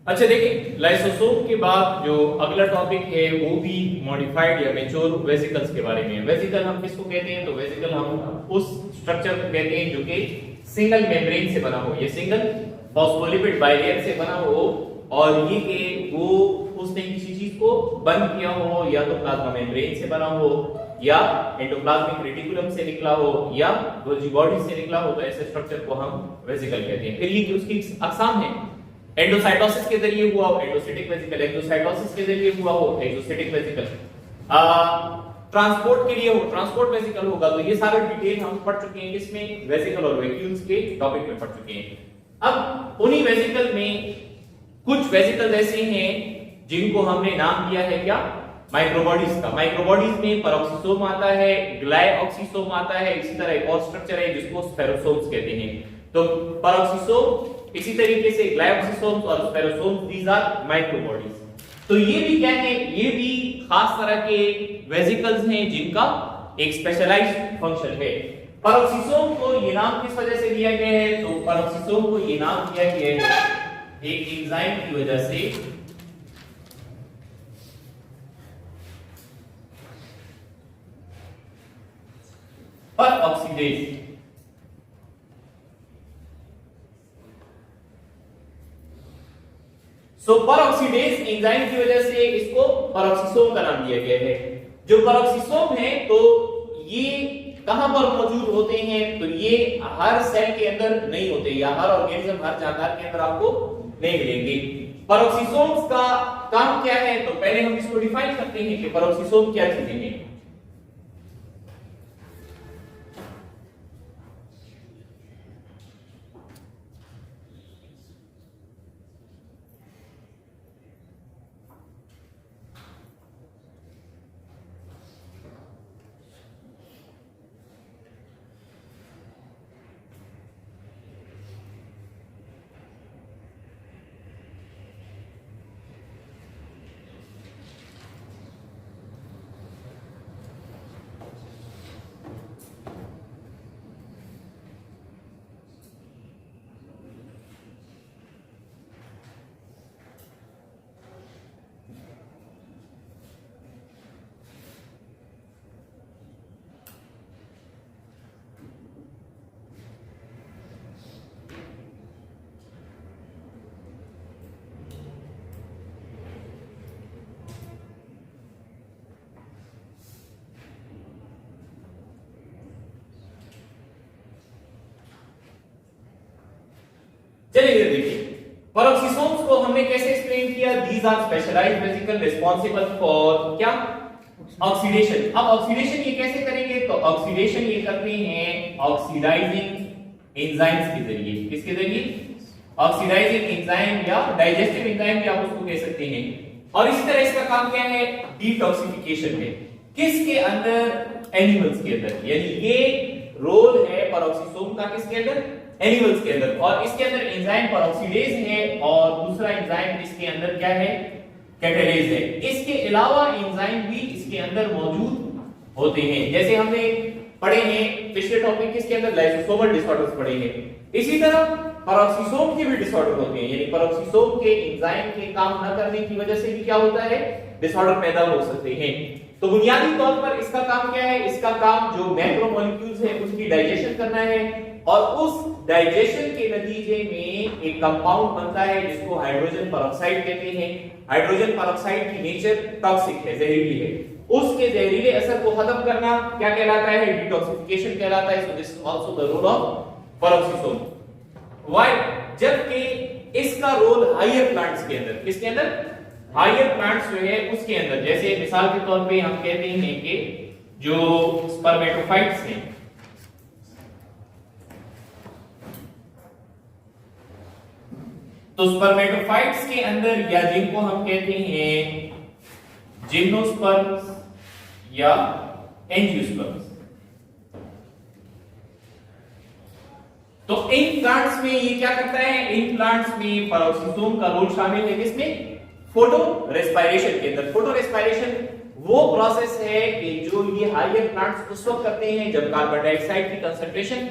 अच्छा देखिए, लाइसोसोम के बाद जो अगला टॉपिक है वो भी मॉडिफाइड या मैच्योर वेसिकल्स के बारे में है। वेसिकल हम किसको कहते हैं? तो वेसिकल हम उस स्ट्रक्चर को कहते हैं जो कि सिंगल मेम्ब्रेन से बना हो, ये सिंगल फॉस्फोलिपिड बाइलेयर से बना हो, और ये कि वो उसने किसी चीज को बंद किया हो, या तो प्लाज्मा मेम्ब्रेन से बना हो, या एंडोप्लाज्मिक रेटिकुलम से निकला हो, या गोल्गी बॉडी से निकला हो, तो ऐसे स्ट्रक्चर को हम वेसिकल कहते हैं। फिर ये उसकी अक़साम है, एंडोसाइटोसिस के जरिए हुआ हो एंडोसिटिक वेसिकल, एक्सोसाइटोसिस के जरिए हुआ हो एक्सोसिटिक वेसिकल, ट्रांसपोर्ट के लिए हो ट्रांसपोर्ट वेसिकल होगा। तो ये सारे डिटेल हम पढ़ चुके हैं, किसमें? वेसिकल और वैक्यूल्स के टॉपिक में पढ़ चुके हैं। अब उन्हीं वेसिकल में कुछ वेसिकल ऐसे हैं जिनको हमने नाम दिया है क्या? माइक्रोबॉडीज का। माइक्रोबॉडीज में पेरोक्सिसोम आता है, ग्लाइऑक्सिसोम आता है, इसी तरह एक और स्ट्रक्चर है जिसको स्पेरोसोम्स कहते हैं। तो पेरोक्सिसोम, इसी तरीके से ग्लाइऑक्सिसोम्स और स्पेरोसोम्स, दीज आर माइक्रोबॉडीज। तो ये भी क्या है? ये भी खास तरह के वेसिकल्स हैं जिनका एक स्पेशलाइज्ड फंक्शन है। पेरोक्सिसोम को ये नाम किस वजह से दिया गया है? तो पेरोक्सिसोम को ये नाम दिया गया है एक एंजाइम की वजह से, परऑक्सीडेज। सो परऑक्सीडेज एंजाइम की वजह से इसको पेरोक्सिसोम का नाम दिया गया है। जो पेरोक्सिसोम है तो ये कहां पर मौजूद होते हैं? तो ये हर सेल के अंदर नहीं होते, या हर ऑर्गेनिज्म, हर जानदार के अंदर आपको नहीं मिलेंगे। पेरोक्सिसोम्स का काम क्या है? तो पहले हम इसको डिफाइन करते हैं कि पेरोक्सिसोम क्या चीजें हैं। चलिए देखिए, पेरोक्सिसोम्स को हमने कैसे एक्सप्लेन किया? These are specialised vesicle responsible for क्या? ऑक्सीडेशन। अब ऑक्सीडेशन ये कैसे करेंगे? तो ऑक्सीडेशन ये करते हैं ऑक्सीडाइजिंग एंजाइम्स के जरिए। किसके जरिए? ऑक्सीडाइजिंग एंजाइम या डाइजेस्टिव एंजाइम भी आप उसको कह सकते हैं। और इसी तरह इसका काम क्या है? डिटॉक्सिफिकेशन है। किसके अंदर? एनिमल्स के अंदर। यानी ये रोल है पेरोक्सिसोम का किसके अंदर? एनिमल्स के अंदर। और इसके अंदर एंजाइम पेरोक्सीडेज है, और दूसरा एंजाइम इसके अंदर क्या है? कैटालेज है। इसके अलावा एंजाइम भी इसके अंदर मौजूद होते हैं, जैसे हमने पढ़े हैं पिछले टॉपिक किसके अंदर? लाइसोसोमल डिसऑर्डर्स पढ़े हैं। इसी तरह पेरोक्सिसोम के भी डिसऑर्डर होते हैं, यानी पेरोक्सिसोम के एंजाइम के काम न करने की वजह से भी क्या होता है? डिसऑर्डर पैदा हो सकते हैं। तो बुनियादी तौर पर इसका काम क्या है? इसका काम जो मैक्रोमोलेक्यूल्स है उसकी डाइजेशन करना है, और उस डाइजेशन के नतीजे में एक कंपाउंड बनता है जिसको हाइड्रोजन पेरोक्साइड कहते हैं। हाइड्रोजन पेरोक्साइड की नेचर टॉक्सिक है, जहरीली है। उसके जहरीले असर को खत्म करना क्या कहलाता है? डिटॉक्सिफिकेशन कहलाता है। So this is also the role of peroxisome. Why? जबकि इसका रोल हायर प्लांट्स के अंदर, किसके अंदर? हायर प्लांट्स जो है उसके अंदर, जैसे मिसाल के तौर पे हम कहते हैं कि जो स्पर्मेटोफाइट्स हैं, तो स्पर्मेटोफाइट्स के अंदर, या जिनको हम कहते हैं जिम्नोस्पर्म्स या एंजियोस्पर्म्स, तो इन प्लांट्स में ये क्या करता है? इन प्लांट्स में पेरोक्सिसोम का रोल शामिल है। किसमें? फोटो रेस्पिरेशन के अंदर। फोटो रेस्पिरेशन वो प्रोसेस है कि जो ये हायर प्लांट्स उस वक्त करते हैं जब कार्बन डाइऑक्साइड की कंसंट्रेशन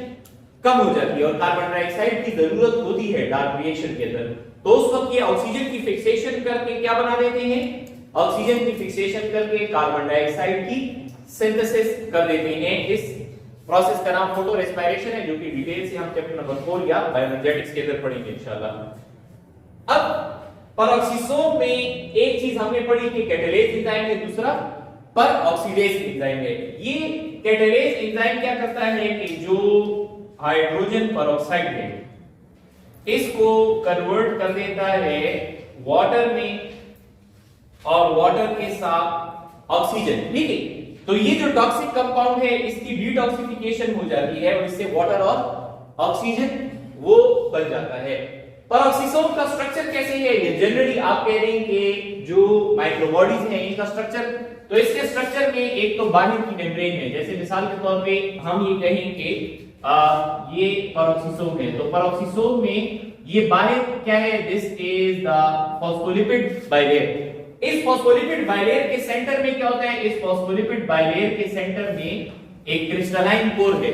कम हो जाती है और कार्बन डाइऑक्साइड की जरूरत होती है डार्क रिएक्शन के अंदर, तो उस वक्त ये ऑक्सीजन की फिक्सेशन करके क्या बना देते हैं, ऑक्सीजन की फिक्सेशन करके कार्बन डाइऑक्साइड की सिंथेसिस कर देते हैं। इस प्रोसेस का नाम फोटो रेस्पिरेशन है, जो कि डिटेल से हम चैप्टर नंबर 4 या बायोएनर्जेटिक्स के अंदर पढ़ेंगे इंशाल्लाह। अब पेरोक्सिसोम में एक चीज हमने पढ़ी कि कैटालेज एंजाइम है, दूसरा पर ऑक्सीडेज एंजाइम है। ये कैटालेज एंजाइम क्या करता है कि जो हाइड्रोजन पेरोक्साइड है इसको कन्वर्ट कर देता है वाटर में और वाटर के साथ ऑक्सीजन, ठीक है। तो ये जो टॉक्सिक कंपाउंड है इसकी डिटॉक्सिफिकेशन हो जाती है और इससे वाटर और ऑक्सीजन वो बन जाता है। पेरोक्सिसोम का स्ट्रक्चर कैसे है, ये जनरली आप कह रहे हैं कि जो माइक्रोबॉडीज हैं इनका स्ट्रक्चर, तो इसके स्ट्रक्चर में एक तो बाहर की मेम्ब्रेन है, जैसे मिसाल के तौर पे हम ये कहें कि ये पेरोक्सिसोम है, तो पेरोक्सिसोम में ये बाहर क्या है, this is the phospholipid bilayer. इस फॉस्फोलिपिड बाइलेयर के सेंटर में क्या होता है, इस फॉस्फोलिपिड बाइलेयर के सेंटर में एक क्रिस्टलाइन कोर है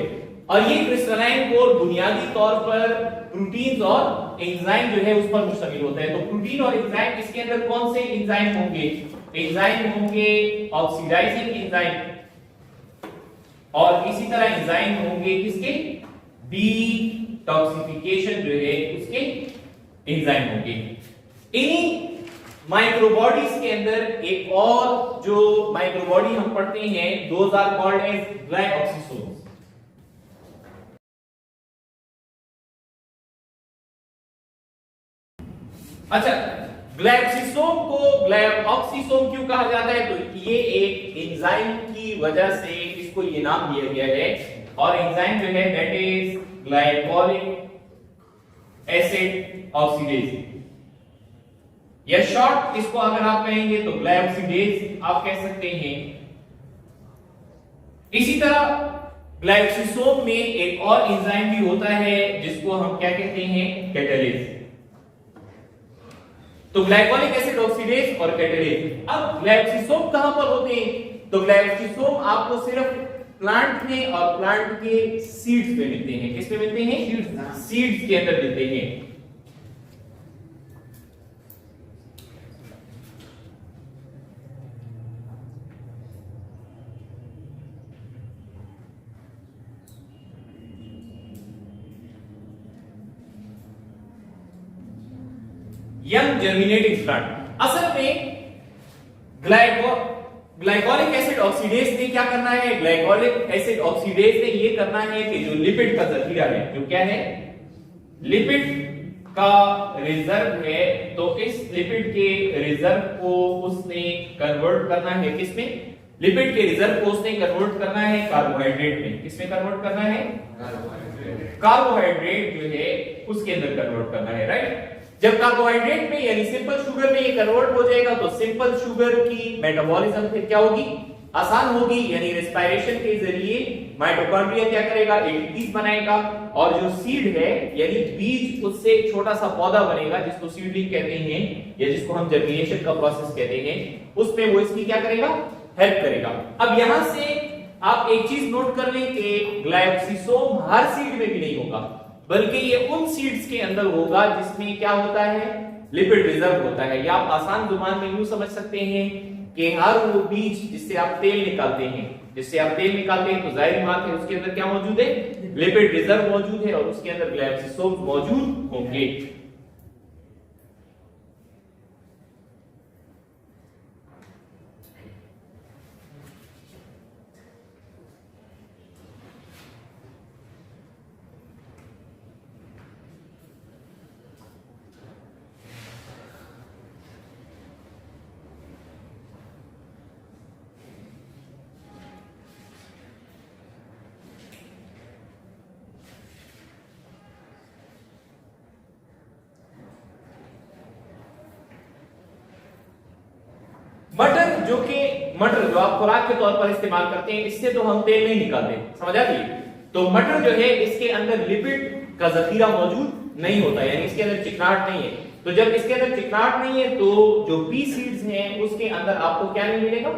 और ये क्रिस्टलाइन कोर बुनियादी तौर पर प्रोटीन्स और एंजाइम जो है उस पर मुश्तमिल होता है। तो प्रोटीन और एंजाइम, इसके अंदर कौन से एंजाइम होंगे, एंजाइम होंगे ऑक्सीडाइजिंग एंजाइम और इसी तरह एंजाइम होंगे किसके, डिटॉक्सिफिकेशन जो है उसके एंजाइम होंगे। इन्हीं माइक्रोबॉडीज के अंदर एक और जो माइक्रोबॉडी हम पढ़ते हैं, दोज आर कॉल्ड एज ग्लाइऑक्सिसोम्स। अच्छा, ग्लाइऑक्सिसोम को ग्लाइऑक्सिसोम क्यों कहा जाता है, तो ये एक एंजाइम की वजह से इसको ये नाम दिया गया है और एंजाइम जो है that is glycolic acid oxidase, या शॉर्ट इसको अगर आप कहेंगे तो ग्लाइऑक्सीडेज आप कह सकते हैं। इसी तरह ग्लाइऑक्सिसोम में एक और एंजाइम भी होता है जिसको हम क्या कहते हैं, कैटालेज। तो ग्लाइकोलिक एसिड ऑक्सीडेज और कैटालेज। अब ग्लाइऑक्सिसोम कहां पर होते हैं, तो ग्लाइऑक्सिसोम आपको सिर्फ प्लांट में और प्लांट के सीड्स में मिलते हैं। किस में मिलते हैं, सीड्स के अंदर मिलते हैं। Young germinating plant. असल में ग्लाइकोलिक एसिड ऑक्सीडेज ने क्या करना है, ग्लाइकोलिक एसिड ऑक्सीडेज ने ये करना है कि जो लिपिड का जखीरा है, जो क्या है, लिपिड का रिजर्व है, तो इस लिपिड के रिजर्व को उसने कन्वर्ट करना है किसमें, लिपिड के रिजर्व को उसने कन्वर्ट करना है कार्बोहाइड्रेट में। किसमें कन्वर्ट करना है, कार्बोहाइड्रेट जो है उसके अंदर कन्वर्ट करना है, राइट। जब कार्बोहाइड्रेट में यानी सिंपल शुगर में ये कन्वर्ट हो जाएगा तो सिंपल शुगर की मेटाबॉलिज्म फिर क्या होगी, आसान होगी, यानी रेस्पिरेशन के जरिए माइटोकॉन्ड्रिया क्या करेगा, एटीपीज बनाएगा और जो सीड है यानी बीज, उससे एक छोटा सा पौधा बनेगा जिसको सीडलिंग कहते हैं या जिसको हम जर्मिनेशन का प्रोसेस कहते हैं, उसमें वो इसकी क्या करेगा, हेल्प करेगा। अब यहां से आप एक चीज नोट कर लें कि ग्लाइऑक्सिसोम हर सीड में भी नहीं होगा, बल्कि ये उन सीड्स के अंदर होगा जिसमें क्या होता है, लिपिड रिजर्व होता है। या आप आसान जुबान में यूं समझ सकते हैं कि हर वो बीज जिससे आप तेल निकालते हैं, तो जाहिर बात है उसके अंदर क्या मौजूद है, लिपिड रिजर्व मौजूद है और उसके अंदर ग्लाइऑक्सिसोम मौजूद होंगे। मटर जो आप खुराक के तौर पर इस्तेमाल करते हैं, इससे तो हम तेल नहीं निकालते, समझ आ गई। तो मटर जो है इसके अंदर लिपिड का जखीरा मौजूद नहीं होता, यानी इसके अंदर चिकनाहट नहीं है। तो जब इसके अंदर चिकनाहट नहीं है तो जो पी सीड्स हैं उसके अंदर आपको क्या नहीं मिलेगा,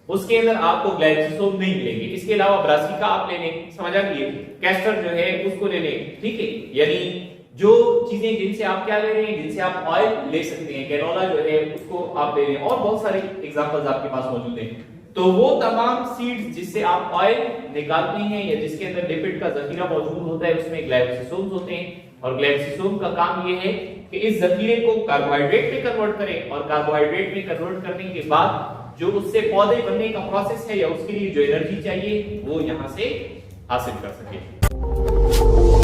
उसके अंदर आपको ग्लाइकोसोम नहीं मिलेंगे। इसके अलावा ब्रासिका आप ले लें, समझ आ गई, कैस्टर जो है उसको ले लें, ठीक है। यानी जो चीजें जिनसे आप क्या ले रहे हैं, जिनसे आप ऑयल ले सकते हैं, कैनोला जो है उसको आप ले रहे हैं, और बहुत सारे एग्जांपल्स आपके पास मौजूद हैं। तो वो तमाम सीड्स जिससे आप ऑयल निकालते हैं या जिसके अंदर लिपिड का जखीरा मौजूद होता है, उसमें ग्लाइकोसोम्स होते हैं। और ग्लाइकोसोम का काम ये है कि इस जखीरे को कार्बोहाइड्रेट में कन्वर्ट करें, और कार्बोहाइड्रेट में कन्वर्ट करने के बाद जो उससे पौधे बनने का प्रोसेस है या उसके लिए जो एनर्जी चाहिए वो यहां से हासिल कर सके।